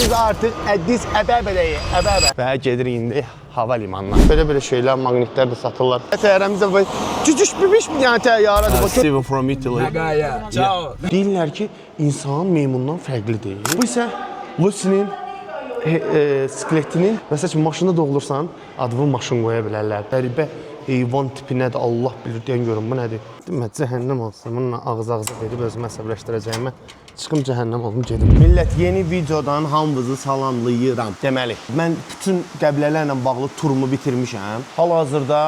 Biz artıq Əddis Əbəbədəyik. Əbəbə. Və gedirik indi hava limanına. Belə şeylər, maqnitlər də satırlar. Təyyarəmizdə bu cücüş bibiş bir dənə təyyarədir. Steven from Italy. Ciao. Deyirlər ki, insan meymundan fərqli deyil. Bu isə Lucinin skeletinin, məsəl üçün maşında doğulursan, adını maşın qoya bilərlər. Qəribə heyvan tipi nədir, Allah bilir deyən görün, bu nədir? Demə, cəhənnəm olsun, bununla ağız-ağıza verib özümə əsəbləşdirəcəyimə çıxım cəhənnəm olum gedim. Millət, yeni videodan hamınızı salamlayıram. Deməli, mən bütün qəbilələrlə bağlı turumu bitirmişəm. Hal-hazırda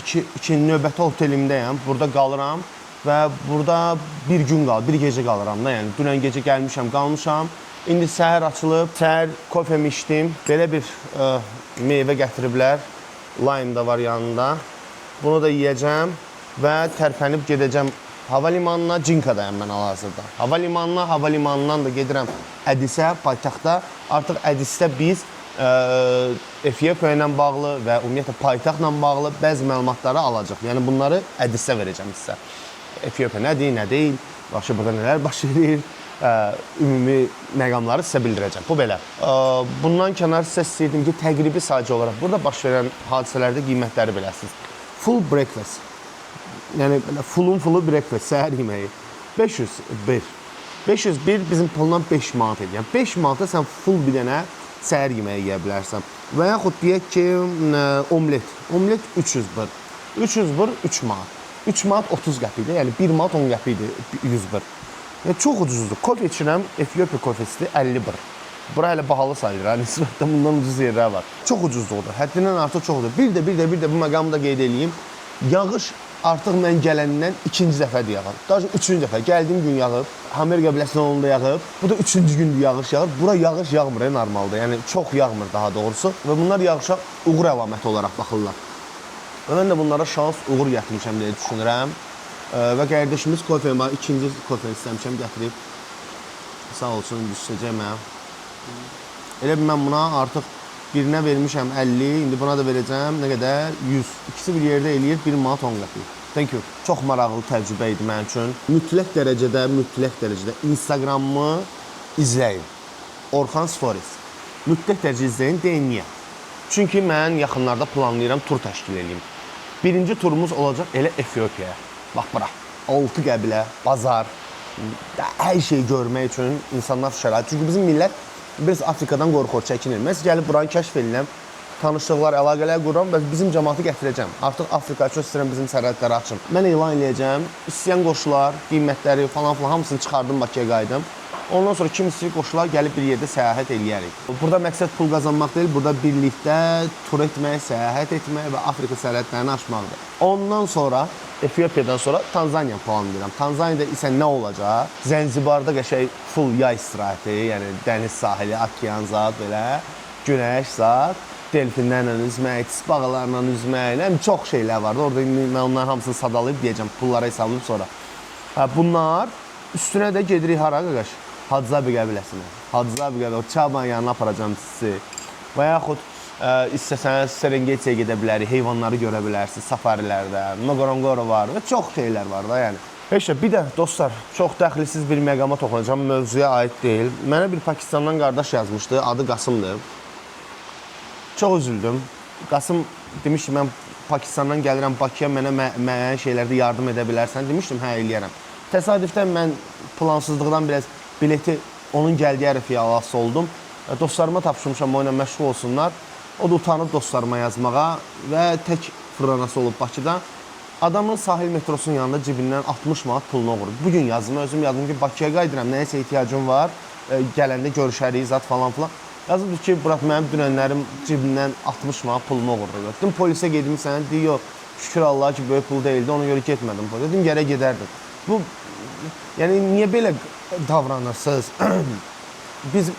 iki növbəti otelimdəyəm, burada qalıram və burada bir gün bir gecə qalıram da, yəni dünən gecə gəlmişəm, qalmışam. İndi səhər açılıb, səhər kofemi içdim, belə bir meyvə gətiriblər, lime da var yanında. Bunu da yiyəcəm və tərpənib gedəcəm hava limanına, Cinkadayım mən hal-hazırda. Hava limanından da gedirəm Ədisə, paytaxtda. Artıq Ədisdə biz Efiopiya ilə bağlı və ümumiyyətlə paytaxtla bağlı bəzi məlumatları alacaq. Yəni bunları Ədisdə verəcəm sizə. Efiopiya nədir, nə deyil, başqa burada nələr baş verir, ümumi məqamları sizə bildirəcəm. Bu belə. Bundan kənar sizə istəyirdim ki, təqribi sadəcə olaraq burada baş verən hadisələrdə qiymətləri biləsiniz. Full breakfast. Yəni full breakfast, səhər yeməyi 501. 501 bizim puldan 5 manat edir. Yəni 5 manata sən full bir dənə səhər yeməyi yeyə bilərsən. Və yaxud deyək ki, omlet. Omlet 300 bir. 300 bir 3 manat. 3 manat 30 qəpikdir. Yəni 1 manat 10 qəpikdir 100 bir. Yəni çox ucuzdur. Kofe içirəm, Efiopiya kofesidir 50 bir. Bura hələ bahalı sayılır. Nisbətən bundan ucuz yerlər var. Çox ucuzluqdur. Həddindən artıq çoxdur. Bir də bu məqamı da qeyd edeyim. Yağış artıq mən gələndən ikinci dəfədir yağır. Daha sonra üçüncü dəfə. Gəldiyim gün yağıb. Amerika Birləşmiş Ştatlarında yağıb. Bu da üçüncü gündür yağış yağır. Bura yağış yağmır normalda. Yəni çox yağmır daha doğrusu. Və bunlar yağışa uğur əlaməti olaraq baxırlar. Və mən də bunlara şans uğur gətirmişəm deyə düşünürəm. Və qardaşımız kofemi, ikinci kofeni istəmişəm gətirib. Sağ olsun, düşəcək mənə. Elə bir mən buna artıq birinə vermişəm 50, indi buna da verəcəm nə qədər? 100. İkisi bir yerdə eləyir 1 manat 10 qəpik. Thank you. Çox maraqlı təcrübə idi mənim üçün. Mütləq dərəcədə Instagramımı izləyin. Orxan Stories. Mütləq dərəcədə izləyin, deyin niyə? Çünki mən yaxınlarda planlayıram tur təşkil edeyim. Birinci turumuz olacaq elə Efiopiyaya. Bax bura. 6 qəbilə, bazar, hər şeyi görmək üçün insanlar şərait. Çünki bizim millət biraz Afrikadan qorxur, çəkinir. Mən gəlib buranı kəşf edirəm, tanışlıqlar, əlaqələr qururam və bizim cəmaatı gətirəcəm. Artıq Afrika üçün istəyirəm bizim sərhədləri açım. Mən elan edəcəm, istəyən qoşular, qiymətləri falan hamısını çıxardım, Bakıya qayıdım. Ondan sonra kim istəyir qoşular gəlib bir yerdə səyahət eləyərik. Burada məqsəd pul qazanmaq deyil, burada birlikdə tur etmək, səyahət etmək və Afrika sərhədlərini aşmaqdır. Ondan sonra Efiopiyadan sonra Tanzaniya planlayıram. Tanzaniyada isə nə olacaq? Zənzibarda qəşəng full yay istirahəti, yəni dəniz sahili, okean zat belə, günəş zat, delfinlərlə üzmək, tisbağalarla üzmək, çox şeylər var. Orada mən onların hamısını sadalayıb deyəcəm, pullara hesablayıb sonra. Bunlar üstünə də gedirik hara qaqaş? Hadzabi qəbiləsinə. Hadzabi qəbilə, Çaban yanına aparacam sizi. Və yaxud istəsəniz Serengetiyə gedə bilərik, heyvanları görə bilərsiniz, safarilərdə, Ngorongoro var və çox şeylər var da yəni. Bir də dostlar, çox dəxilsiz bir məqama toxunacağım, mövzuya aid deyil. Mənə bir Pakistandan qardaş yazmışdı, adı Qasımdır. Çox üzüldüm. Qasım demiş ki, mən Pakistandan gəlirəm Bakıya, mənə müəyyən şeylərdə yardım edə bilərsən. Demişdim, hə, eləyərəm. Təsadüfdən mən plansızlıqdan biraz bileti onun gəldiyi ərəfiyə alası oldum. Dostlarıma tapşırmışam, o ilə məşğul olsunlar. O da utanıb dostlarıma yazmağa və tək fırlanası olub Bakıda. Adamın sahil metrosunun yanında cibindən 60 manat pulunu oğurub. Bugün yazdım, özüm yazdım ki, Bakıya qayıdıram, nəyəsə ehtiyacım var, gələndə görüşərik, zat falan filan. Yazıldı ki, Burak, mənim dünənlərim cibindən 60 manat pulumu oğurub. Dedim, polisə gedim sənə, deyir, yox, şükür Allah ki, böyük pul deyildi, ona görə getmədim. Dedim, gərək gedərdim. Bu, yəni, niyə belə davranırsınız? Biz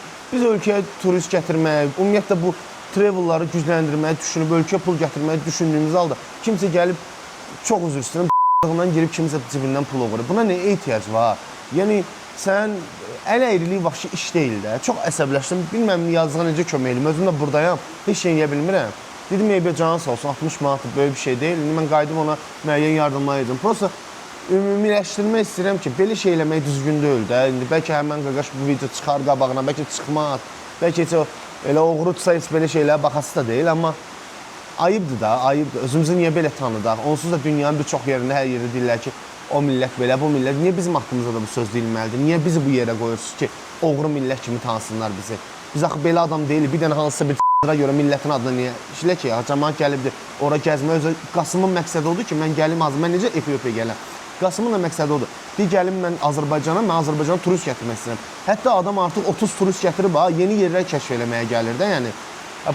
ölkəyə turist gətirmək, ümumiyyətlə bu travelları gücləndirməyi düşünüb, ölkəyə pul gətirməyi düşündüyümüz halda kimsə gəlib, çox üzr istəyirəm, d***ından girib kimsə cibindən pul oğurub. Buna nə ehtiyac var? Yəni, sən əl əyrilik vahşi iş deyil də. Çox əsəbləşdim, bilməm yazığa necə kömək edim, özüm də buradayam, heç şey yeyə bilmirəm. Dedim, eybiyə canı sağ olsun, 60 manatı böyük bir şey deyil. İndi mən qaydım ona müəyyən yardımlar edim. Prosta ümumiləşdirmək istəyirəm ki, belə şey eləmək düzgün deyil də. İndi bəlkə həmən qaqaş bu video çıxar qabağına, bəlkə çıxmaz. Bəlkə heç o elə oğrudsa heç belə şeylərə baxası da deyil, amma ayıbdır da, ayıbdır. Özümüzü niyə belə tanıdaq? Onsuz da dünyanın bir çox yerində hər yerdə deyirlər ki, o millət belə, bu millət. Niyə bizim haqqımızda da bu söz deyilməlidir? Niyə bizi bu yerə qoyursunuz ki, oğru millət kimi tanısınlar bizi? Biz axı belə adam deyilik, bir dənə hansısa bir görə millətin adına niyə? İşlə ki, cəmaət gəlibdir, ora gəzmə. Özü Qasımın məqsədi odur ki, mən gəlim mən necə Efiyopiyaya gələm? Qasımın da məqsədi odur. Deyir gəlim mən Azərbaycana, mən Azərbaycana turist gətirmək istəyirəm. Hətta adam artıq 30 turist gətirib, yeni yerlər kəşf eləməyə gəlir də, yəni.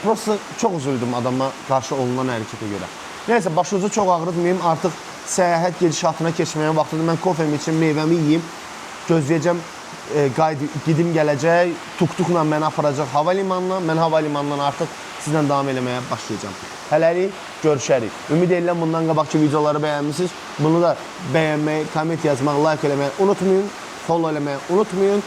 Prosta çox üzüldüm adama qarşı olunan hərəkətə görə. Nəysə, başınızı çox ağrıtmayayım, artıq səyahət gedişatına keçməyə vaxtıdır. Mən kofemi için meyvəmi yiyeyim, gözləyəcəm, gedim gələcək, tuk-tukla məni aparacaq havalimanına, mən havalimanından artıq sizlə davam eləməyə başlayacağım. Hələlik görüşərik. Ümid edirəm bundan qabaqki videoları bəyənmişsiniz. Bunu da bəyənməyi, komment yazmaq, like eləməyi unutmayın, follow eləməyi unutmayın.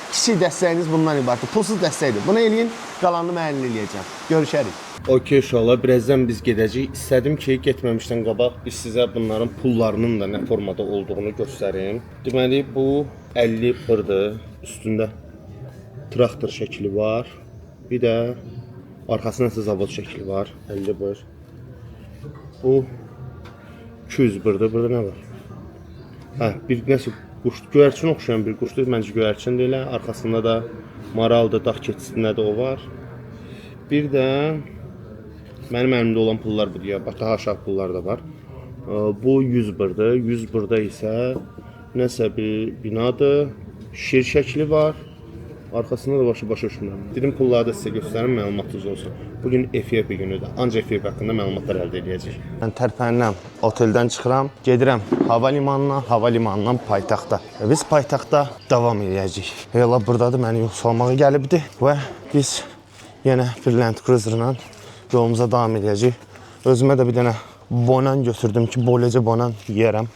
Kiçik dəstəyiniz bundan ibarətdir. Pulsuz dəstəkdir. Bunu eləyin, qalanını mən əlini eləyəcəm. Görüşərik. Okey uşaqlar, birazdan biz gedəcəyik. İstədim ki, getməmişdən qabaq biz sizə bunların pullarının da nə formada olduğunu göstərim. Deməli, bu 50 bırdır. Üstündə traktor şəkli var. Bir də arxasında isə zavod şəkli var. 50 bır. Bu 200 bırdır. Burada nə var? Hə, bir nəsə quş, göyərçin oxşayan bir quşdur. Məncə göyərçin deyilə. Arxasında da maraldır, dağ keçisində də o var. Bir də mənim əlimdə olan pullar budur ya. Daha aşağı pullar da var. Bu 100 bırdır. 100 bırda isə nəsə bir binadır. Şir şəkli var. Arxasında da başa düşmürəm. Dedim pulları da sizə göstərim, məlumatınız olsun. Bugün Efiyopiya günüdür. Ancaq Efiyopiya haqqında məlumatlar əldə edəcəyik. Mən tərpənirəm, oteldən çıxıram, gedirəm havalimanına, havalimanından paytaxta. Biz paytaxta davam edəcəyik. Elə buradadır, məni yoxlamağa gəlibdi və biz yenə bir Land Cruiser-la yolumuza davam edəcəyik. Özümə də bir dənə bonan götürdüm ki, boləcə bonan yeyərəm.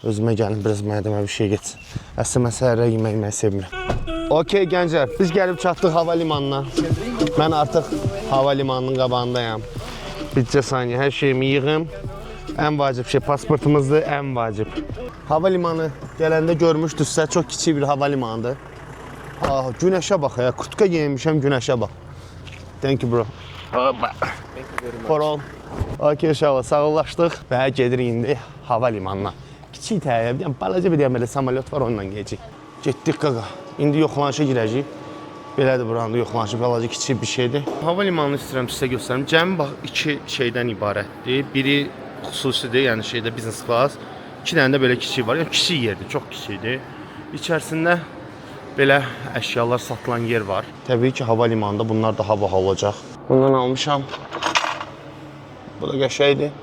Özümə gəlin, biraz mədəmə bir şey geçsin. Əslində mən səhərə yemək sevmirəm. Okey gənclər, biz gəlib çatdıq havalimanına. Mən artıq havalimanının qabağındayam. Bircə saniyə, hər şeyimi yığım. Ən vacib şey pasportumuzdur, ən vacib. Havalimanı gələndə görmüşdünüzsə, çox kiçik bir havalimanıdır. Günəşə bax ya, kurtka giymişəm, günəşə bax. Thank you bro. For all. Okey uşaqlar, sağollaşdıq və gedirik indi havalimanına. Kiçik təyyarə, yəni balaca bir deyəm belə samolyot var, onunla gedəcək. Getdik qaqa. İndi yoxlanışa girəcəyik. Belədir buranda yoxlanışı, balaca kiçik bir şeydir. Havalimanını istəyirəm sizə göstərim. Cəmi bax iki şeydən ibarətdir. Biri xüsusidir, yəni şeydə business class. İki dənə də belə kiçik var. Yəni kiçik yerdir, çox kiçikdir. İçərisində belə əşyalar satılan yer var. Təbii ki, havalimanında bunlar daha baha olacaq. Bundan almışam. Bu da qəşəydir.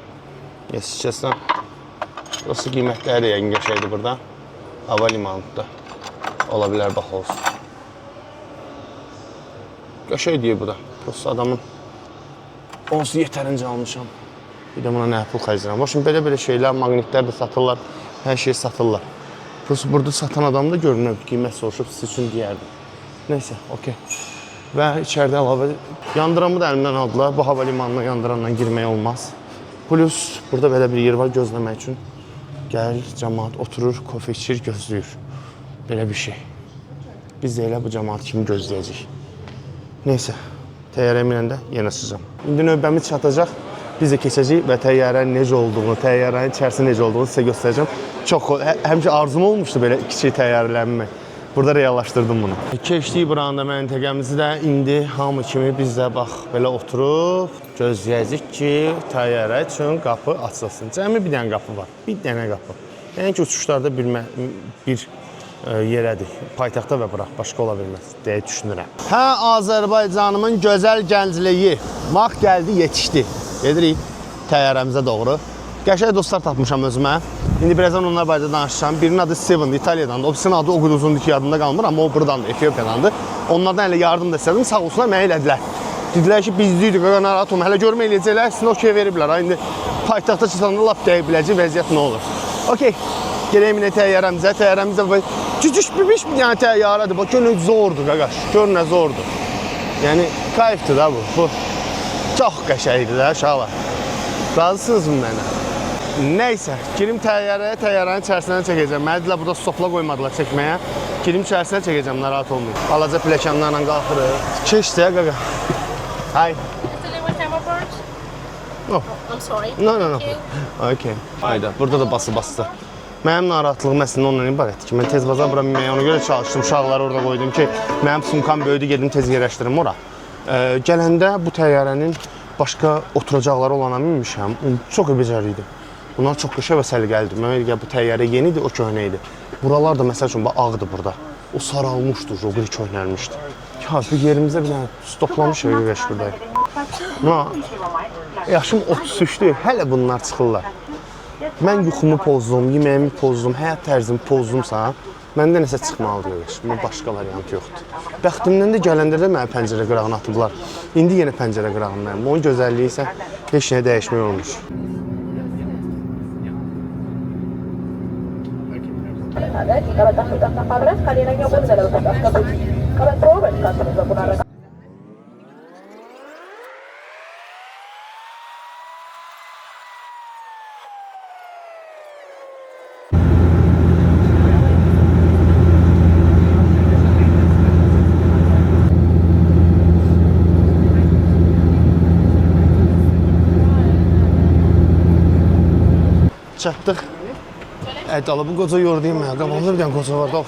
Yəsiçəsən. Burası qiymətləri də yəqin qəşəydir burada. Havalimanında. Ola bilər, bax olsun. Qəşəy deyir bu da. Prosta adamın onsuz yetərincə almışam. Bir də buna nə pul xərcləyirəm. Başım belə şeylər, maqnitlər də satırlar. Hər şey satırlar. Prosta burada satan adam da görünür. Qiymət soruşub siz üçün deyərdim. Neysə, okey. Və içəridə əlavə yandıramı da əlimdən aldılar. Bu havalimanına yandıranla girmək olmaz. Plus, burada belə bir yer var gözləmək üçün. Gəlir, cəmaat oturur, kofe içir, gözləyir. Belə bir şey. Biz də elə bu cəmaat kimi gözləyəcəyik. Neysə, təyyarə minəndə yenə sizəm. İndi növbəmiz çatacaq. Biz də keçəcəyik və təyyarənin necə olduğunu, təyyarənin içərisində necə olduğunu sizə göstərəcəm. Çox, həmişə arzum olmuşdu belə kiçik təyyarələnmək. Burada reallaşdırdım bunu. Keçdik buranda məntəqəmizi də indi hamı kimi biz də bax belə oturub gözləyəcəyik ki, təyyarə üçün qapı açılsın. Cəmi bir dənə qapı var, bir dənə qapı. Yəni ki, uçuşlarda bir yerədir. Paytaxtda və bıraq, başqa ola bilməz deyə düşünürəm. Hə, Azərbaycanımın gözəl gəncliyi. Vaxt gəldi, yetişdi. Gedirik təyyarəmizə doğru. Qəşəng dostlar tapmışam özümə. İndi birazdan onlar barədə danışacağım. Birinin adı Steven, İtaliyadandır. O birisinin adı o qədər uzundur ki, yadımda qalmır, amma o buradandır, Efiopiyadandır. Onlardan elə yardım da istədim, sağ olsunlar, mənə elədilər. Dedilər ki, biz deyirik, narahat olma, hələ görmə eləyəcəklər, əslində okey veriblər. İndi paytaxta çıxanda lap dəyə biləcək vəziyyət nə olur. Okey, gələyim yine təyyarəmizə. Təyyarəmizə cücüş bir dənə təyyarədir. Bax, gör nə zordur, qaqaş, gör nə zordur. Yəni, kayfdır da bu. Bu çox qəşəkdir də, uşaqlar. Razısınız mı mənə? Neysə, girim təyyarəyə, təyyarənin içərisindən çəkəcəm. Məni dedilər, burada stopla qoymadılar çəkməyə. Girim içərisindən çəkəcəm, narahat olmayın. Balaca pilləkənlərlə qalxırıq. Keçsə, qaqa. Hi. Oh. I'm sorry. No. Thank you. Okay. Hayda, burada da bası. Mənim narahatlığım əslində ondan ibarətdir ki, mən tez bazar bura minməyə ona görə çalışdım. Uşaqları orada qoydum ki, mənim sumkam böyüdü, gedim tez yerləşdirim ora. Gələndə bu təyyarənin başqa oturacaqları olana minmişəm. Çox becərli idi. Bunlar çox qəşəng və səliqəlidir. Mənə elə bu təyyarə yeni idi, o köhnə idi. Buralar da məsəl üçün ağdır burada. O saralmışdı, o qədər köhnəlmişdi. Ya, bir yerimizdə bir dənə stoplamış öyrəş buradayıq. Yaşım 33-dür, hələ bunlar çıxırlar. Mən yuxumu pozdum, yeməyimi pozdum, həyat tərzimi pozdumsa, məndə nəsə çıxmalıdır öyrəş. Bunun başqa variantı yoxdur. Bəxtimdən də gələndə də mənə pəncərə qırağını atıblar. İndi yenə pəncərə qırağındayım. Onun gözəlliyi isə heç nəyə dəyişmək olmuş. Kalau tak sudah sampai kalian hanya boleh dalam satu. Kalau coba kasih sebenarnya. Çatdıq. Ədalı, bu qoca yordayım mənə. Qabağımda bir dənə qoca vardı.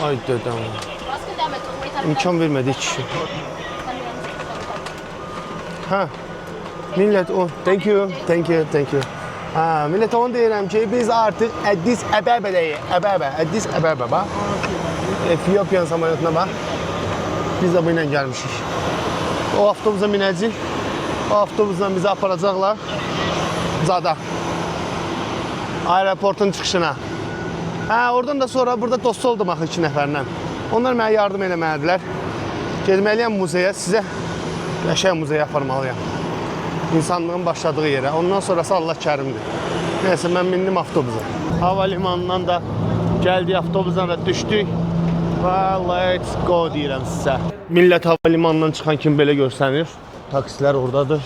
Ay dədəm. İmkan vermədi kişi. Hə. Millət o. Thank you. Hə, millət onu deyirəm ki, biz artıq Əddis Əbəbədəyik. Əddis Əbəbə bax. Efiopiyan samolyotuna bax. Biz də bu ilə gəlmişik. O avtobusa minəcəyik. O avtobusla bizi aparacaqlar. Zada. Aeroportun çıxışına. Hə, oradan da sonra burada dost oldum axı 2 nəfərlə. Onlar mənə yardım eləməlidilər. Getməliyəm muzeyə, sizə qəşəng muzeyə aparmalıyam. İnsanlığın başladığı yerə. Ondan sonrası Allah kərimdir. Neyse, mən mindim avtobusa. Hava limanından da gəldik, avtobusdan da düşdük. Və let's go deyirəm sizə. Millət hava limanından çıxan kimi belə görsənir. Taksilər oradadır.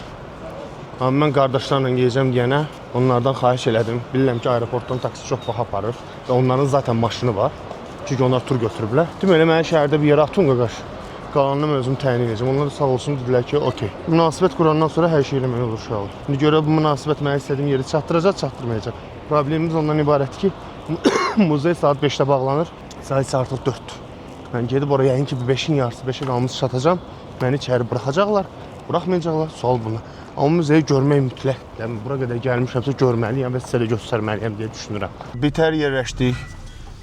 Amma mən qardaşlarla gedəcəm yenə. Onlardan xahiş elədim. Bilirəm ki, aeroportdan taksi çox baha aparır. Və onların zaten maşını var. Çünki onlar tur götürüblər. Deməli, mənə şəhərdə bir yerə atın qaqaş. Qalanını mən özüm təyin edəcəm. Onlar da sağ olsun dedilər ki, okey. Münasibət qurandan sonra hər şey eləmək olur uşaqlar. İndi görə bu münasibət mənə istədiyim yeri çatdıracaq, çatdırmayacaq. Problemimiz ondan ibarətdir ki, muzey saat 5-də bağlanır. Saat artıq 4-dür. Mən gedib oraya yəqin ki, 5-in yarısı, 5-ə qalmış çatacam. Məni içəri buraxacaqlar, buraxmayacaqlar. Sual buna. Amma müzeyi görmək mütləq. Yəni, bura qədər gəlmişəmsə görməliyəm və sizə də göstərməliyəm deyə düşünürəm. Bitər yerləşdik.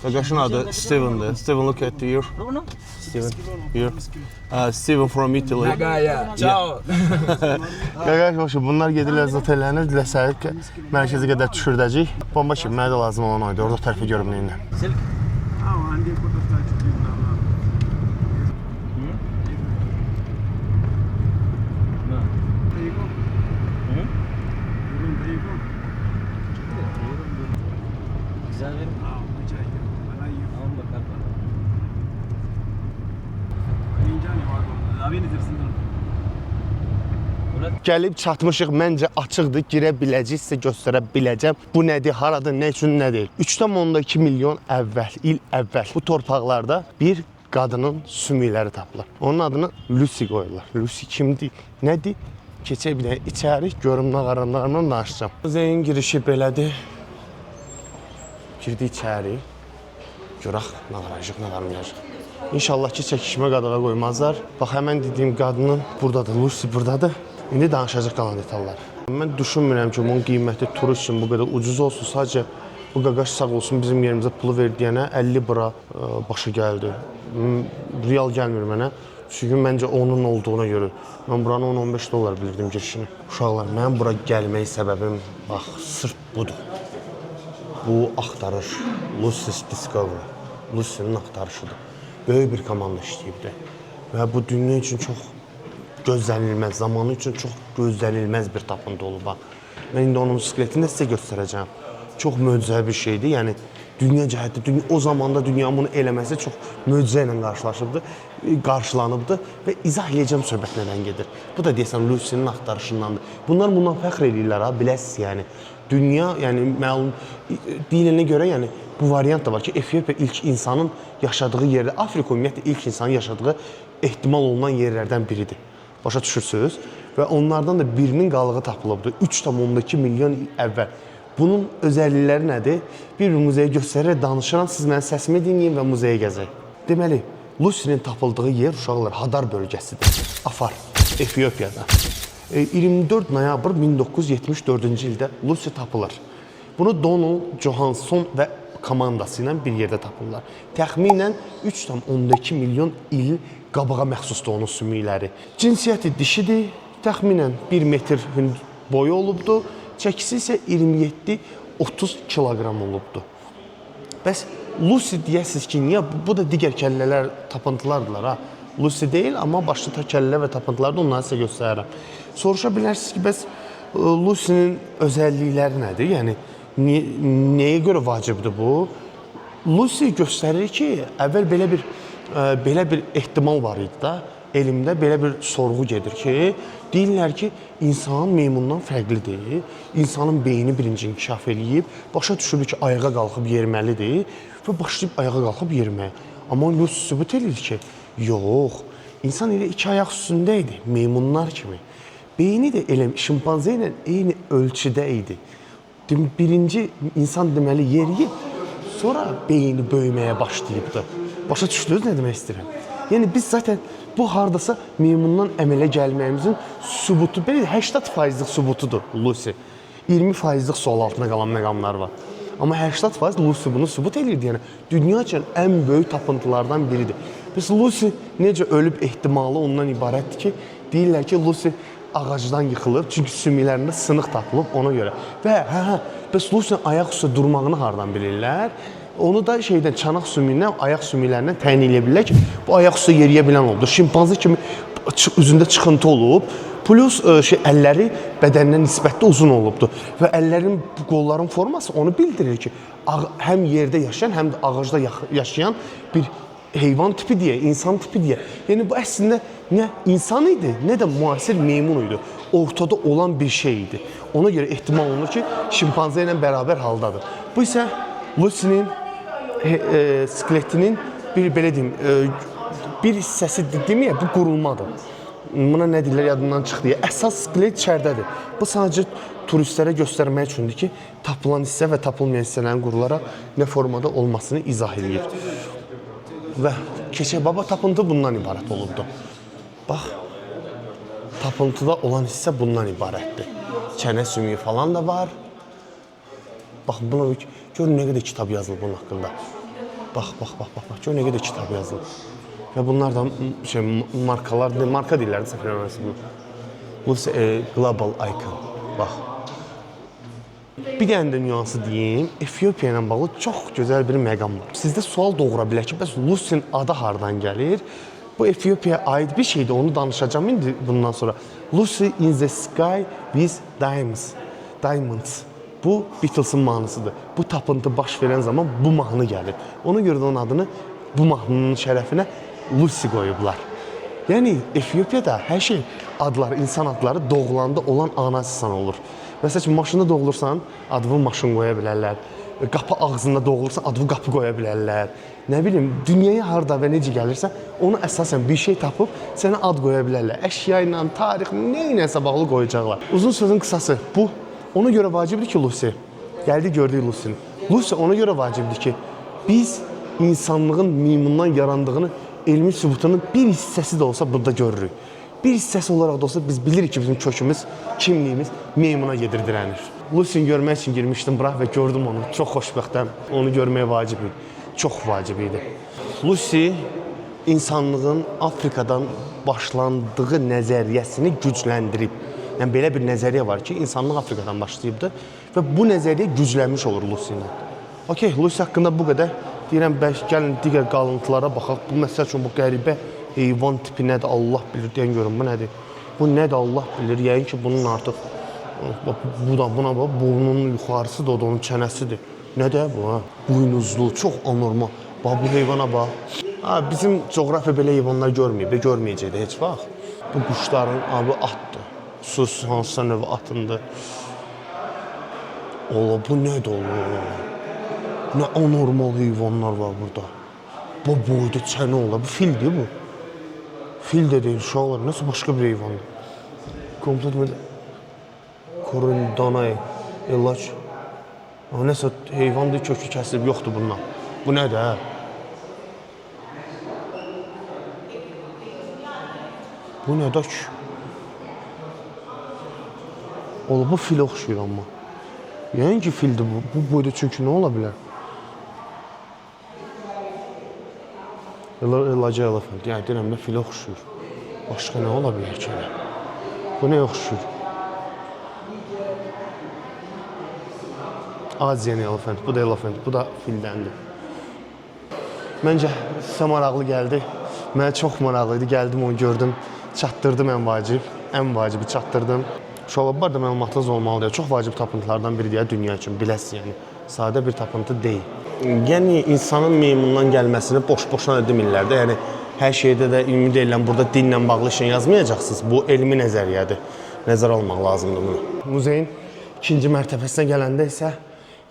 Qaqaşın adı Steven'dir. Steven, look at here. Steven, here. Steven from Italy. Ciao. Qaqaş, hoşum, bunlar gedirlər zat elənir. Diləsək ki, mərkəzə qədər düşürdəcək. Bomba kimi, mənə də lazım olan oydu. Orada tərəfi görüm neyinlə. Gəlib çatmışıq, məncə açıqdır, girə biləcək, sizə göstərə biləcəm. Bu nədir, haradır, nə üçün, nə deyil. 3,2 milyon il əvvəl bu torpaqlarda bir qadının sümükləri tapılır. Onun adını Lucy qoyurlar. Lucy kimdir, nədir? Keçək bir dənə içəri, görüm nağaranlarla danışacağım. Muzeyin girişi belədir. Girdi içəri. Görək, nağaracaq. İnşallah ki, çəkişmə qadağa qoymazlar. Bax, həmən dediyim qadının buradadır, Lucy buradadır. İndi danışacaq qalan detallar. Mən düşünmürəm ki, bunun qiyməti turist üçün bu qədər ucuz olsun. Sadəcə bu qaqaş sağ olsun bizim yerimizə pulu verdiyənə 50 bura başa gəldi. Real gəlmir mənə. Çünki məncə onun olduğuna görə. Mən buranı 10-15 dollar bilirdim girişini. Uşaqlar, mənim bura gəlmək səbəbim, bax, sırf budur. Bu axtarış, Lucy's Discovery, Lucy'nin axtarışıdır. Böyük bir komanda işləyibdir. Və bu dünya üçün çox gözlənilməz, zamanı üçün çox gözlənilməz bir tapıntı olub. Mən indi onun bisikletini də sizə göstərəcəm. Çox möcüzəvi bir şeydir. Yəni, dünya cəhətdə, o zamanda dünyanın bunu eləməsi çox möcüzə ilə qarşılanıbdır və izah edəcəm söhbət nədən gedir. Bu da deyəsən Lucy'nin axtarışındandır. Bunlar bundan fəxr edirlər ha, biləsiz yəni. Dünya, yəni məlum deyilinə görə, yəni bu variant da var ki, Efiopiya ilk insanın yaşadığı yerdə, Afrika ümumiyyətlə ilk insanın yaşadığı ehtimal olunan yerlərdən biridir. Başa düşürsünüz? Və onlardan da birinin qalığı tapılıbdır 3,2 milyon il əvvəl. Bunun özəllikləri nədir? Bir muzeyə göstərərək danışıram, siz mənim səsimi dinləyin və muzeyə gəzək. Deməli, Lusinin tapıldığı yer uşaqlar Hadar bölgəsidir. Afar, Efiopiyada. 24 noyabr 1974-cü ildə Lusi tapılır. Bunu Donald Johansson və komandası ilə bir yerdə tapırlar. Təxminən 3,2 milyon il qabağa məxsusdur onun sümükləri. Cinsiyyəti dişidir, təxminən 1 metr boyu olubdur, çəkisi isə 27-30 kiloqram olubdur. Bəs Lusi deyəsiniz ki, niyə? Bu da digər kəllələr, tapıntılardılar ha. Lusi deyil, amma başlıca kəllələr və tapıntılardır, onları sizə göstərirəm. Soruşa bilərsiniz ki, bəs Lusinin özəllikləri nədir? Yəni, nəyə görə vacibdir bu? Lusi göstərir ki, əvvəl belə bir ehtimal var idi da, elmdə belə bir sorğu gedir ki, deyirlər ki, insan meymundan fərqlidir, insanın beyni birinci inkişaf eləyib, başa düşülür ki, ayağa qalxıb yeriməlidir və başlayıb ayağa qalxıb yeriməyə. Amma Lusi sübut edir ki, yox, insan elə iki ayaq üstündə idi, meymunlar kimi. Beyni də elə şimpanze ilə eyni ölçüdə idi. Birinci insan deməli yeriyib, sonra beyni böyüməyə başlayıbdı. Başa düşdünüz nə demək istəyirəm? Yəni biz zaten bu hardasa meymundan əmələ gəlməyimizin sübutu, belə 80%'lik sübutudur Lusi. 20%'lik sual altında qalan məqamlar var. Amma 80% Lusi bunu sübut edirdi. Yəni dünya üçün ən böyük tapıntılardan biridir. Biz Lusi necə ölüb ehtimalı ondan ibarətdir ki, deyirlər ki, Lusi ağacdan yıxılıb, çünki sümüklərində sınıq tapılıb ona görə. Və bəs Lusinin ayaq üstə durmağını hardan bilirlər? Onu da çanaq sümüyündən, ayaq sümüklərindən təyin edə bilirlər ki, bu ayaq üstə yeriyə bilən oldu. Şimpanze kimi üzündə çıxıntı olub, plus əlləri bədəninə nisbətdə uzun olubdur. Və əllərin, qolların forması onu bildirir ki, həm yerdə yaşayan, həm də ağacda yaşayan bir heyvan tipi deyə, insan tipi deyə. Yəni bu əslində nə insan idi, nə də müasir meymun idi. Ortada olan bir şey idi. Ona görə ehtimal olunur ki, şimpanze ilə bərabər haldadır. Bu isə Lusinin skeletinin belə deyim, bir hissəsi deməyə, bu qurulmadır. Buna nə deyirlər, yadımdan çıxdı. Əsas skelet içərdədir. Bu sadəcə turistlərə göstərmək üçündür ki, tapılan hissə və tapılmayan hissələrin qurularaq nə formada olmasını izah edir. Və keçək baba tapıntı bundan ibarət olubdur. Bax, tapıntıda olan hissə bundan ibarətdir. Çənə sümüyü falan da var. Bax, buna görün nə qədər kitab yazılıb bunun haqqında. Bax, görün nə qədər kitab yazılıb. Və bunlar da markalar, marka deyirlərdi səhv eləmirəmsə bunu. Bu global icon. Bax. Bir dənə də nüansı deyim, Efiopiya ilə bağlı çox gözəl bir məqam var. Sizdə sual doğura bilər ki, bəs Lusinin adı hardan gəlir? Bu Efiopiyaya aid bir şeydir, onu danışacağım indi bundan sonra. Lucy in the sky with diamonds. Bu Beatles'ın mahnısıdır. Bu tapıntı baş verən zaman bu mahnı gəlir. Ona görə də onun adını bu mahnının şərəfinə Lucy qoyublar. Yəni Efiopiyada hər şey adlar, insan adları doğulanda olan ana insan olur. Məsəl üçün, maşında doğulursan, adını maşın qoya bilərlər. Qapı ağzında doğulursan, adını qapı qoya bilərlər. Nə bilim, dünyaya harda və necə gəlirsə, onu əsasən bir şey tapıb sənə ad qoya bilərlər. Əşya ilə, tarix, nə ilə bağlı qoyacaqlar. Uzun sözün qısası, bu ona görə vacibdir ki, Lucy. Gəldi, gördük Lucy'ni. Lucy ona görə vacibdir ki, biz insanlığın meymundan yarandığını, elmi sübutunun bir hissəsi də olsa burada görürük. Bir hissəsi olaraq da olsa biz bilirik ki, bizim kökümüz, kimliyimiz meymuna yedirdirənir. Lucy'ni görmək üçün girmişdim bura və gördüm onu. Çox xoşbəxtəm. Onu görməyə vacib idi. Çox vacib idi. Lucy insanlığın Afrikadan başlandığı nəzəriyyəsini gücləndirib. Yəni belə bir nəzəriyyə var ki, insanlıq Afrikadan başlayıbdır və bu nəzəriyyə güclənmiş olur Lucy ilə. Okey, Lucy haqqında bu qədər. Deyirəm, gəlin digər qalıntılara baxaq. Bu məsəl üçün bu qəribə heyvan tipi nədir, Allah bilir deyən görün, bu nədir? Bu nədir, Allah bilir, yəqin ki, bunun artıq, buna bax, burnunun yuxarısı da o da onun çənəsidir. Nədir bu, ha? Buynuzlu, çox anormal. Bax, bu heyvana bax. Bizim coğrafiya belə heyvanlar görməyib, görməyəcəkdir heç vaxt. Bu quşların, bu atdır. sus hansısa növ atındı. Ola bu nədir ola? Nə anormal heyvanlar var burada. Bu boyda çəni ola. Bu fildir bu. Fil de değil uşaqlar. Nəsə başqa bir heyvandır. Komplet böyle korundanay, ilaç. Ama nəsə heyvandır, kökü kəsilib yoxdur bundan. Bu nədir hə? Bu nədir ki? Ola bu filə oxşuyur amma. Yəni ki fildir bu. Bu boyda çünki nə ola bilər? Elacı elefant. Yəni deyirəm də filə oxşuyur. Başqa nə ola bilər ki? Bu nə oxşuyur? Asian elefant. Bu da elefant. Bu da fildəndir. Məncə sizə maraqlı gəldi. Mənə çox maraqlıydı. Gəldim onu gördüm. Çatdırdım ən vacib. Ən vacibi çatdırdım. Uşaqlar var da məlumatınız olmalıdır. Çox vacib tapıntılardan biridir dünya üçün. Biləsiniz yəni. Sadə bir tapıntı deyil. Yəni insanın meymundan gəlməsini boş-boşuna demirlər də. Yəni hər şeydə də ümid edirəm burada dinlə bağlı şey yazmayacaqsınız. Bu elmi nəzəriyyədir. Nəzərə almaq lazımdır bunu. Muzeyin ikinci mərtəbəsinə gələndə isə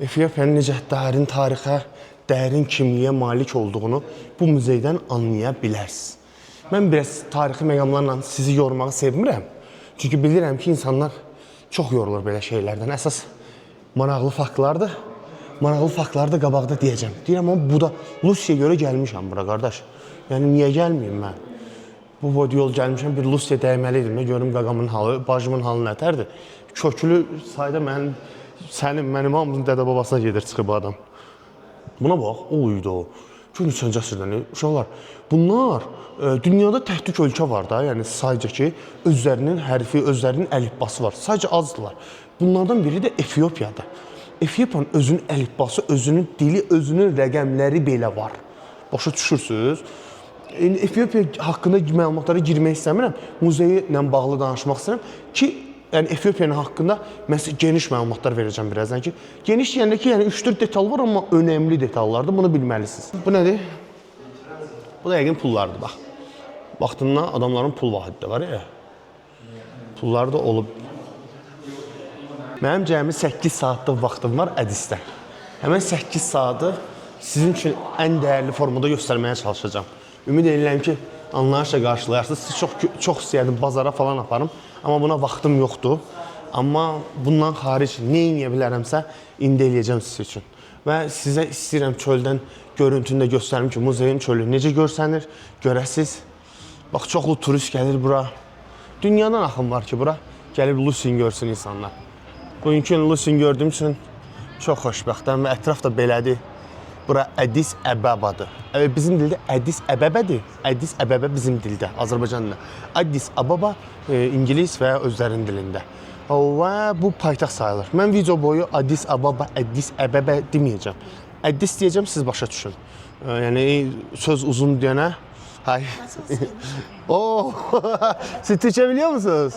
Efiopiyanın necə dərin tarixə, dərin kimliyə malik olduğunu bu muzeydən anlaya bilərsiniz. Mən biraz tarixi məqamlarla sizi yormağı sevmirəm. Çünki bilirəm ki, insanlar çox yorulur belə şeylərdən. Əsas maraqlı faktlardır. Maraqlı faktları da qabaqda deyəcəm. Deyirəm, amma bu da Lusiyaya görə gəlmişəm bura, qardaş. Yəni, niyə gəlməyim mən? Bu boyda yol gəlmişəm, bir Lusiya dəyməli idim. Görüm qaqamın halı, bacımın halı nətərdir? Köklü sayda mənim hamımızın dədə-babasına gedir, çıxıb adam. Buna bax, o idi o. Görün, neçənci əsrdən, uşaqlar. Bunlar dünyada təhdük ölkə var da, yəni sayca ki, özlərinin hərfi, özlərinin əlifbası var. Sayca azdılar. Bunlardan biri də Efiopiyadır. Efiopiyanın özünün əlifbası, özünün dili, özünün rəqəmləri belə var. Başa düşürsünüz? Efiopiya haqqında məlumatlara girmək istəmirəm. Muzeyi ilə bağlı danışmaq istəyirəm ki, yəni Efiopiyanın haqqında mən geniş məlumatlar verəcəm birazdan ki, geniş deyəndə ki, yəni 3-4 detal var, amma önəmli detallardır. Bunu bilməlisiniz. Bu nədir? Bu da yəqin pullardır, bax. Vaxtından adamların pul vahidi də var ya. Pullar da olub. Mənim cəmi 8 saatlıq vaxtım var ədisdə. Həmən 8 saatı sizin üçün ən dəyərli formada göstərməyə çalışacağam. Ümid edirəm ki, anlayışla qarşılayarsınız. Siz çox istəyərdim, bazara falan aparım. Amma buna vaxtım yoxdur. Amma bundan xaric nə eləyə bilərəmsə, indi eləyəcəm siz üçün. Və sizə istəyirəm çöldən görüntünü də göstərim ki, muzeyin çölü necə görsənir, görəsiz. Bax, çoxlu turist gəlir bura. Dünyadan axın var ki, bura gəlib Lusiyini görsün insanlar. Bugünkü gün Lusiyini gördüyüm üçün çox xoşbəxtəm və ətraf da belədir. Bura Ədis Əbəbadır. Bizim dildə Ədis Əbəbədir. Ədis Əbəbə bizim dildə, Azərbaycan dilində. Ədis Əbəba İngilis və özlərinin dilində. Və bu paytaxt sayılır. Mən video boyu Ədis Əbəba, Ədis Əbəbə deməyəcəm. Ədis deyəcəm, siz başa düşün. Yəni söz uzun deyənə. Hayır. Siz Türkçe biliyor musunuz?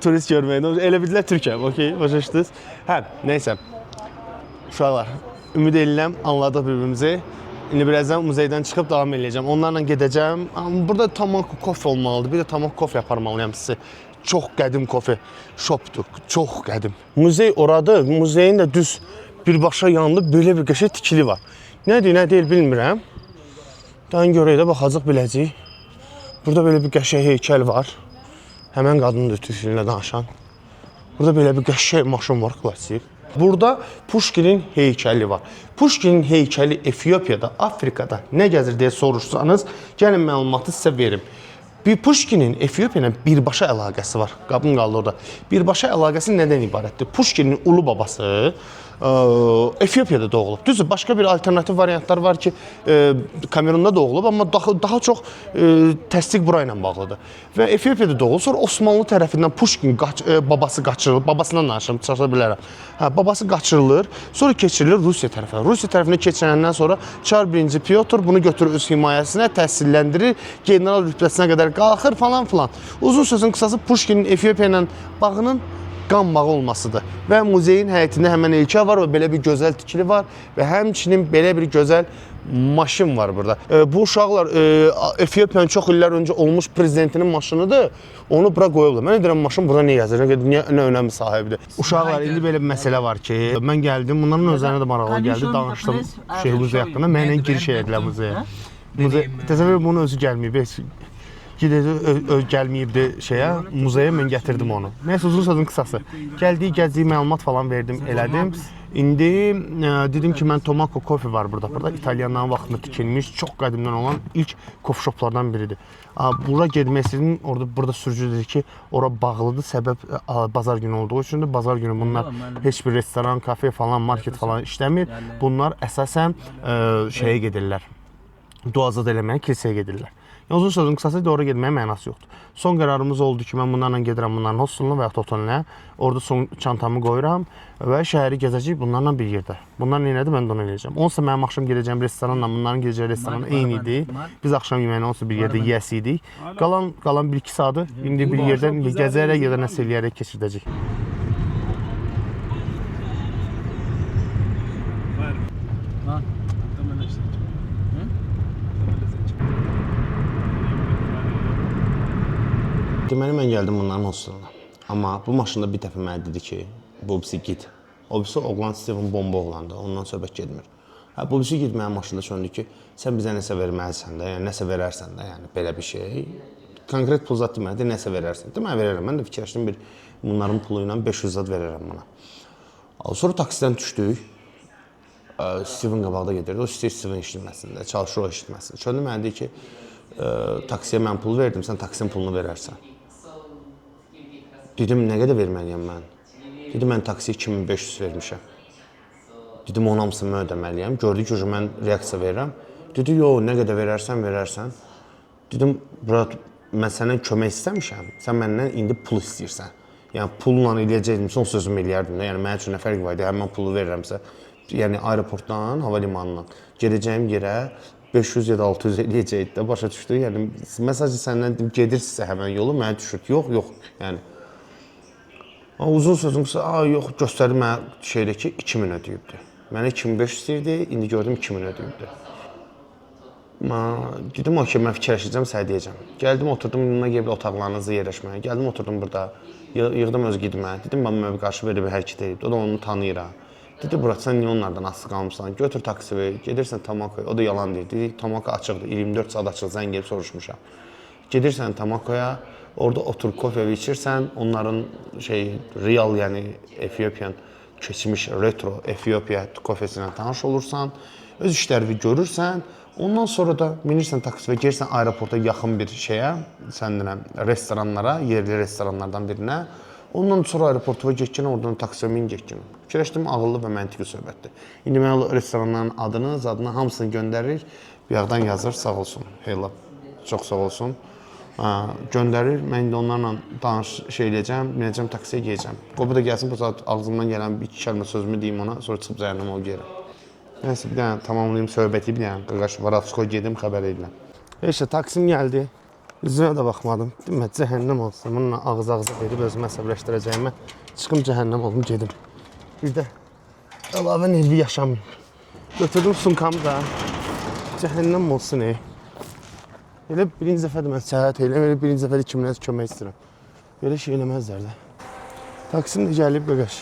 Turist görməyin. Elə bildilər Türkəm, okey, başa düşdünüz? Hə, neysə. Uşaqlar, ümid edirəm, anladıq bir-birimizi. İndi birazdan muzeydən çıxıb davam edəcəm. Onlarla gedəcəm. Burada Tamako kofe olmalıdır. Bir də Tamako kofe aparmalıyam sizi. Çox qədim kofe shopdur. Çox qədim. Muzey oradır. Muzeyin də düz birbaşa yanında belə bir qəşəng tikili var. Nədir, nə deyil bilmirəm. Daha görək də baxacaq biləcəyik. Burada belə bir qəşəng heykəl var. Həmən qadındır türk dilinə danışan. Burada belə bir qəşəng maşın var, klassik. Burada Puşkinin heykəli var. Puşkinin heykəli Efiopiyada, Afrikada nə gəzir deyə soruşsanız, gəlin məlumatı sizə verim. Bir Puşkinin Efiopiya ilə birbaşa əlaqəsi var. Qabın qaldı orada. Birbaşa əlaqəsi nədən ibarətdir? Puşkinin ulu babası Efiopiyada doğulub. Düzdür, başqa bir alternativ variantlar var ki, Kamerunda doğulub, amma daha çox təsdiq bura ilə bağlıdır. Və Efiopiyada doğulub, sonra Osmanlı tərəfindən Puşkin babası qaçırılır, babasından danışım, çaşa bilərəm. Babası qaçırılır, sonra keçirilir Rusiya tərəfinə. Rusiya tərəfinə keçirəndən sonra Çar 1. Pyotr bunu götürür öz himayəsinə, təhsilləndirir, general rütbəsinə qədər qalxır falan filan. Uzun sözün qısası Puşkinin Efiopiya ilə bağının qan bağı olmasıdır. Və muzeyin həyətində həmən heykəl var və belə bir gözəl tikili var və həmçinin belə bir gözəl maşın var burada. Bu uşaqlar Efiopiyanın çox illər öncə olmuş prezidentinin maşınıdır. Onu bura qoyublar. Mən deyirəm maşın burada nə yazır? Nə önəmli sahibidir. Uşaqlar indi belə bir məsələ var ki, mən gəldim, bunların özlərinə də maraqlı gəldi, danışdım Şeyx Muzey haqqında. Mənlə giriş elədilər muzeyə. Təsəvvür bunun özü gəlməyib. Gəlməyibdi muzeyə, mən gətirdim onu. Nəysə, uzun sözün qısası. Gəldik, gəzdik, məlumat falan verdim, elədim. İndi dedim ki, mən Tomako Coffee var burada. Burada İtalyanların vaxtında tikilmiş, çox qədimdən olan ilk coffee shoplardan biridir. Bura getmək istədim, burada sürücü dedi ki, ora bağlıdır, səbəb bazar günü olduğu üçündür. Bazar günü bunlar heç bir restoran, kafe falan, market falan işləmir. Bunlar əsasən şeyə gedirlər, duazad eləməyə, kilsəyə gedirlər. Uzun sözün qısası ora getməyə mənası yoxdur. Son qərarımız oldu ki, mən bunlarla gedirəm bunların hosteluna və yaxud otelinə. Orada son çantamı qoyuram və şəhəri gəzəcəyik bunlarla bir yerdə. Bunlar nə elədi, mən də onu eləyəcəm. Onsa mənim axşam gedəcəyim restoranla bunların gedəcəyi restoran eyni idi. Biz axşam yeməyini onsa bir yerdə yeyəsiydik. Qalan 1-2 saatı indi bir yerdən gəzərək ya da nəsə eləyərək keçirdəcəyik. Deməli, mən gəldim bunların hosteluna. Amma bu maşında bir dəfə mənə dedi ki, bu birisi git. O birisi oğlan Steven bomba oğlandı, ondan söhbət getmir. Bu birisi git mənim maşında söndü ki, sən bizə nəsə verməlisən də, yəni nəsə verərsən də, yəni belə bir şey. Konkret pul zat deməli, nəsə verərsən. Deməli, verərəm. Mən də fikirləşdim, bunların pulu ilə 500 zat verərəm buna. Sonra taksidən düşdük. Steven qabaqda gedirdi, o istəyir Steven işitməsin də, çalışır o işitməsin. Söndü mənə deyir ki, taksiyə mən pul verdim, sən taksinin pulunu verərsən. Dedim, nə qədər verməliyəm mən? Dedim, mən taksiyə 2500 vermişəm. Dedim, onun hamısını mən ödəməliyəm. Gördü ki, mən reaksiya verirəm. Dedi, yox, nə qədər verərsən. Dedim, mən səndən kömək istəmişəm. Sən məndən indi pul istəyirsən. Yəni, pulla eləyəcəkdim, son sözümü eləyərdim də. Yəni, mənim üçün nə fərq var idi, mən pulu verirəmsə. Yəni, aeroportdan, hava limanından gedəcəyim yerə 500 ya da 600 eləyəcəkdi də, başa düşdü. Yəni, məsajı səndən dedim, gedirsinizsə həmən yolu, mənə düşür ki, yox. Yəni, uzun sözüm qısa, yox, göstərdi mənə şeydə ki, 2000 ödəyibdi. Mənə 2500 istəyirdi, indi gördüm 2000 ödəyibdi. Dedim, okey, mən fikirləşəcəm, sənə deyəcəm. Gəldim, oturdum, yanına gəlib otaqlarınızı yerləşməyə. Gəldim, oturdum burada, yığdım öz gidimə. Dedim, mənə bir qarşı belə bir hərəkət edibdi, o da onu tanıyır. Dedi, Burak, sən niyə onlardan asılı qalmışsan? Götür taksi ver, gedirsən Tomakoya. O da yalan deyir. Dedi, Tomako açıqdır, 24 saat açıq, zəng gəlib soruşmuşam. Gedirsən Tomakoya, orada otur, kofe içirsən, onların real, yəni Efiopiyan keçmiş retro Efiopiya kofesindən tanış olursan, öz işlərini görürsən, ondan sonra da minirsən taksi və gelirsən aeroporta yaxın bir şeyə, səndən restoranlara, yerli restoranlardan birinə. Ondan sonra aeroporta getkin, oradan taksiyə min getkin. Fikirləşdim, ağıllı və məntiqi söhbətdir. İndi mən restoranların adını, zadını hamısını göndərir, bir yaxdan yazır, sağ olsun, heyla, çox sağ olsun. Göndərir, mən indi onlarla eləyəcəm, minəcəm taksiyə gedəcəm. Qobu da gəlsin, bu saat ağzımdan gələn bir iki kəlmə sözümü deyim ona, sonra çıxıb zəhənnəmə o gəlirəm. Nəysə, bir dənə tamamlayayım söhbəti, bir dənə qırqaş Varavskoy gedim, xəbər ediləm. Taksim gəldi, üzünə də baxmadım. Demə, cəhənnəm olsun, bununla ağız-ağıza verib özümü əsəbləşdirəcəyimə çıxım cəhənnəm olum, gedim. Bir də əlavə nervi yaşamayayım. Götürdüm sumkamı da, cəhənnəm olsun, Elə birinci dəfədir mən səyahət edirəm, elə birinci dəfədir kimlərsə kömək istəyirəm. Belə şey eləməzlər də. Taksim də gəlib, qaqaş.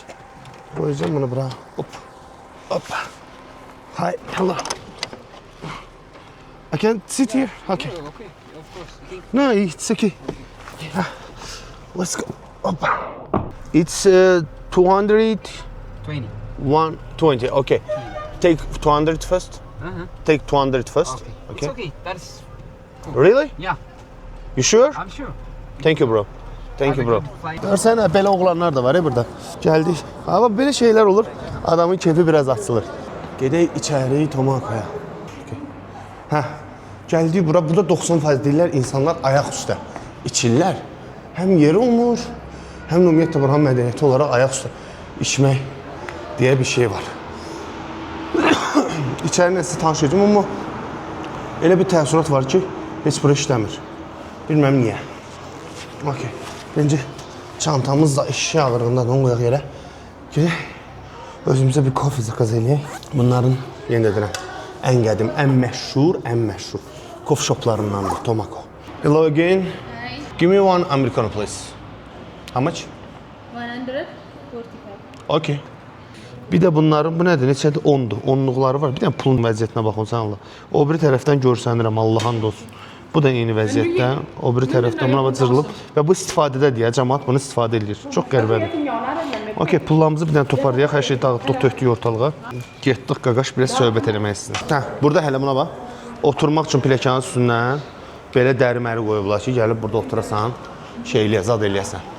Qoyacağım bunu bura. Hop. Hi, hello. I can sit here? Okay. Okay, of course. No, it's okay. Yeah. Let's go. Hop. It's 220. 120, okay. Take 200 first. Take 200 first. Okay. It's okay. That's Really? yeah. You sure? I'm sure. Thank you bro. Thank you bro. Flight. Görsən belə oğlanlar da var burada. Gəldik. Amma belə şeylər olur. Adamın keyfi biraz açılır. Gedək içəri Tomakoya. Gəldik bura. Burada 90% deyirlər insanlar ayaq üstə içirlər. Həm yeri olmur, həm ümumiyyətlə buranın mədəniyyəti olaraq ayaq üstə içmək deyə bir şey var. İçəri nəsə tanış edəcəm, amma elə bir təəssürat var ki, heç bura işləmir. Bilməm niyə. Okey. Bence Çantamız da eşya ağırlığından onu qoyaq yerə. Gedək özümüzə bir kofe zakaz eləyək. Bunların yenə də deyirəm, ən qədim, ən məşhur coffee shoplarındandır Tomako. Hello again. Hi. Give me one Americano please. How much? 145. Okay. Bir də bunların, bu nədir? Neçədir? 10'dur. 10'luqları var. Bir dənə pulun vəziyyətinə baxın sən Allah. O biri tərəfdən görsənirəm, Allah'ın olsun. Bu da eyni vəziyyətdə. O biri tərəfdən buna cırılıb və bu istifadədə deyə cəmaət bunu istifadə edir. Çox qəribədir. Okay, pullarımızı bir dənə toparlayaq. Hər şey dağıtdıq, tökdük ortalığa. Getdik qaqaş biraz söhbət eləmək istəyir. Hə, burada hələ buna bax. Oturmaq üçün pilləkənin üstündən belə dəri-məri qoyublar ki, gəlib burada oturasan, zad eləyəsən.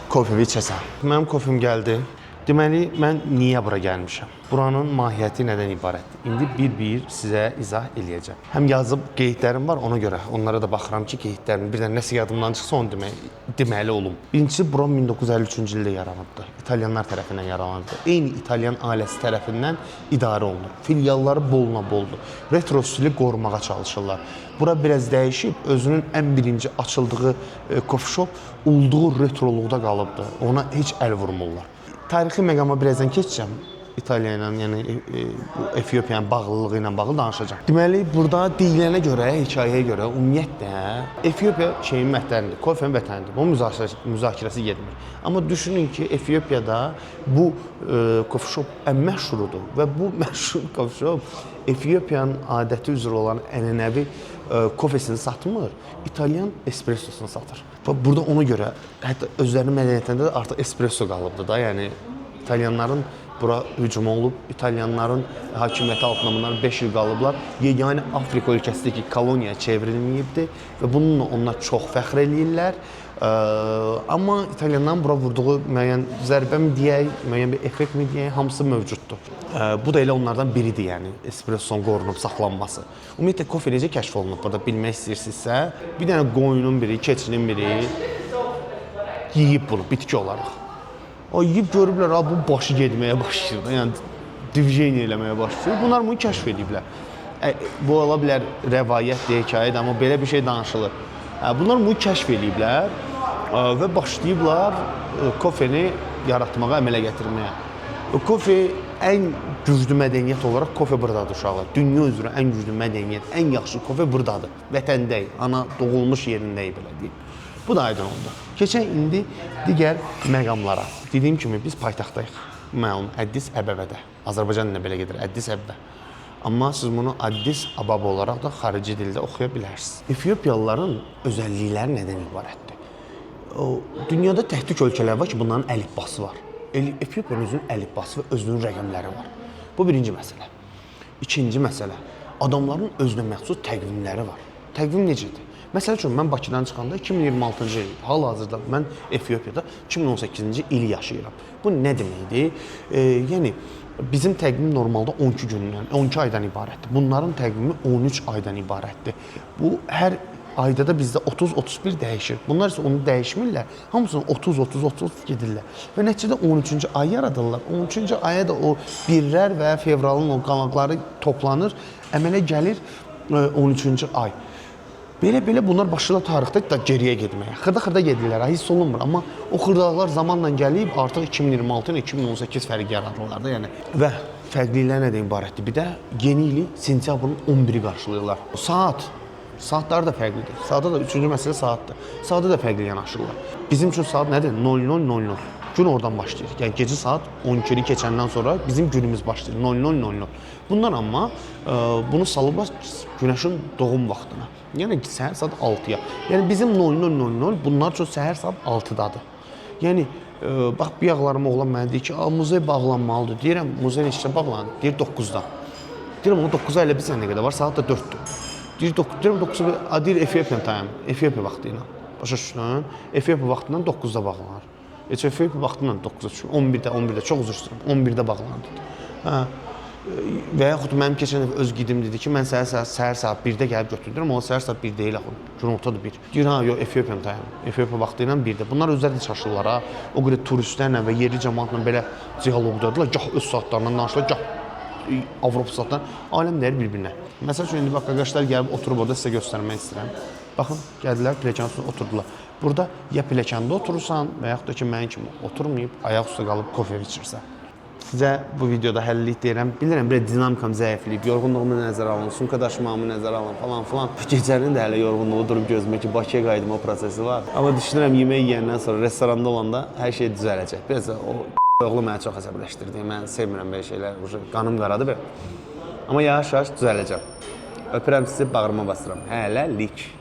Kofevi içəsən. Mənim kofem gəldi. Deməli, mən niyə bura gəlmişəm? Buranın mahiyyəti nədən ibarətdir? İndi bir-bir sizə izah eləyəcəm. Həm yazıb qeydlərim var, ona görə onlara da baxıram ki, qeydlərim bir dənə nəsə yadımdan çıxsa onu deməli olum. Birincisi, bura 1953-cü ildə yaranıbdır. İtalyanlar tərəfindən yaranıbdır. Eyni İtalyan ailəsi tərəfindən idarə olunur. Filialları boldur. Retro stili qorumağa çalışırlar. Bura biraz dəyişib, özünün ən birinci açıldığı coffee shop olduğu retroluqda qalıbdır. Ona heç əl vurmurlar. Tarixi məqama birazdan keçəcəm. İtaliya ilə, yəni bu Efiopiyanın bağlılığı ilə bağlı danışacağam. Deməli, burada deyilənə görə, hekayəyə görə ümumiyyətlə Efiopiya şeyin vətənidir, kofenin vətənidir. Bunun müzakirəsi getmir. Amma düşünün ki, Efiopiyada bu coffee shop ən məşhurudur və bu məşhur coffee shop Efiopiyanın adəti üzrə olan ənənəvi kofesini satmır, İtalyan espressosunu satır. Və burada ona görə hətta özlərinin mədəniyyətində də artıq espresso qalıbdır da, yəni İtalyanların bura hücum olub, İtalyanların hakimiyyəti altında bunlar 5 il qalıblar. Yeganə Afrika ölkəsindəki koloniya çevrilməyibdir və bununla onlar çox fəxr eləyirlər. Amma İtalyanların bura vurduğu müəyyən zərbə mi deyək, müəyyən bir effekt mi deyək, hamısı mövcuddur. Bu da elə onlardan biridir, yəni espresson qorunub saxlanması. Ümumiyyətlə kofe necə kəşf olunub burada bilmək istəyirsinizsə, bir dənə qoyunun biri, keçinin biri yeyib bunu bitki olaraq. O yeyib görüblər, bu başı getməyə başlayır, yəni divjeniya eləməyə başlayır. Bunlar bunu kəşf ediblər. Bu ola bilər rəvayətdir, hekayədir, amma belə bir şey danışılır. Bunlar bunu kəşf ediblər və başlayıblar kofeni yaratmağa, əmələ gətirməyə. Kofe ən güclü mədəniyyət olaraq kofe buradadır uşaqlar. Dünya üzrə ən güclü mədəniyyət, ən yaxşı kofe buradadır. Vətəndəyik, ana doğulmuş yerindəyik belə deyim. Bu da aydın oldu. Keçək indi digər məqamlara. Dediyim kimi biz paytaxtdayıq. Məlum Əddis Əbəbədə. Azərbaycan ilə belə gedir, Əddis Əbəbə. Amma siz bunu Addis Ababa olaraq da xarici dildə oxuya bilərsiniz. Efiopiyalıların özəllikləri nədən ibarətdir? Dünyada təhdük ölkələr var ki, bunların əlifbası var. Efiopiyanın özünün əlifbası və özünün rəqəmləri var. Bu birinci məsələ. İkinci məsələ, adamların özünə məxsus təqvimləri var. Təqvim necədir? Məsəl üçün, mən Bakıdan çıxanda 2026-cı il, hal-hazırda mən Efiopiyada 2018-ci ili yaşayıram. Bu nə deməkdir? Yəni, bizim təqvim normalda 12 gündən, 12 aydan ibarətdir. Bunların təqvimi 13 aydan ibarətdir. Bu, hər ayda da bizdə 30-31 dəyişir. Bunlar isə onu dəyişmirlər. Hamısını 30-30 gedirlər. Və nəticədə 13-cü ay yaradırlar. 13-cü aya da o birlər və fevralın o qanaqları toplanır, əmələ gəlir 13-cü ay. Belə bunlar başlayırlar tarixdə da geriyə getməyə. Xırda gedirlər, hiss olunmur. Amma o xırdalaqlar zamanla gəlib artıq 2026 ilə 2018 fərqi yaradırlar da, yəni. Və fərqliliklər nədən ibarətdir? Bir də yeni ili sentyabrın 11-i qarşılayırlar. Saatlar da fərqlidir. Saatda da üçüncü məsələ saatdır. Saatda da fərqli yanaşırlar. Bizim üçün saat nədir? 00:00. Gün oradan başlayır. Yəni gecə saat 12-ni keçəndən sonra bizim günümüz başlayır. 00:00. Bunlar amma bunu salıblar günəşin doğum vaxtına. Yəni səhər saat 6-ya. Yəni bizim 00:00 bunlar üçün səhər saat 6-dadır. Yəni bax bir yağlarım oğlan mənə deyir ki, muzey bağlanmalıdır. Deyirəm, muzey neçədə bağlanır? Deyir 9-da. Deyirəm, onu 9-a elə bilsən nə qədər var? Saat da 4-dür. Deyirəm 9-da, deyir Efiopiya time, Efiopiya vaxtı ilə. Başa düşdün? Efiopiya vaxtından 9-da bağlanır. Efiopiya vaxtından 9-da düşür. 11-də çox üzr istəyirəm. 11-də bağlanır. Hə. Və yaxud mənim keçən dəfə öz gidim dedi ki, mən səhər saat 1-də gəlib götürdürəm, amma səhər saat 1 deyil axı. Günortadır 1. Deyir, ha, yox, Efiopiya time. Efiopiya vaxtı ilə 1-də. Bunlar özləri də çaşırlar ha. O qədər turistlərlə və yerli cəmaatla belə dialoqdadılar. Gah öz saatlarından danışırlar, gah Avropa saatlarından. Aləm dəyər bir-birinə. Məsəl üçün, indi bax, qardaşlar gəlib oturub orada sizə göstərmək istəyirəm. Baxın, gəldilər pilləkən üstünə oturdular. Burada ya pilləkəndə oturursan və yaxud da ki, mənim kimi oturmayıb, ayaq üstə qalıb kofe içirsən. Sizə bu videoda həllilik deyirəm. Bilirəm, belə dinamikam zəifliyib, yorğunluğumu nəzərə alın, sumka daşımağımı nəzərə alın falan. Gecənin də hələ yorğunluğu durub gözümə ki, Bakıya qayıtma prosesi var. Amma düşünürəm, yemək yeyəndən sonra restoranda olanda hər şey düzələcək. Biraz o oğlu məni çox əsəbləşdirdi. Mən sevmirəm belə şeylər. Qanım qaradır belə. Amma yavaş-yavaş düzələcəm. Öpürəm sizi, bağrıma basıram. Hələlik.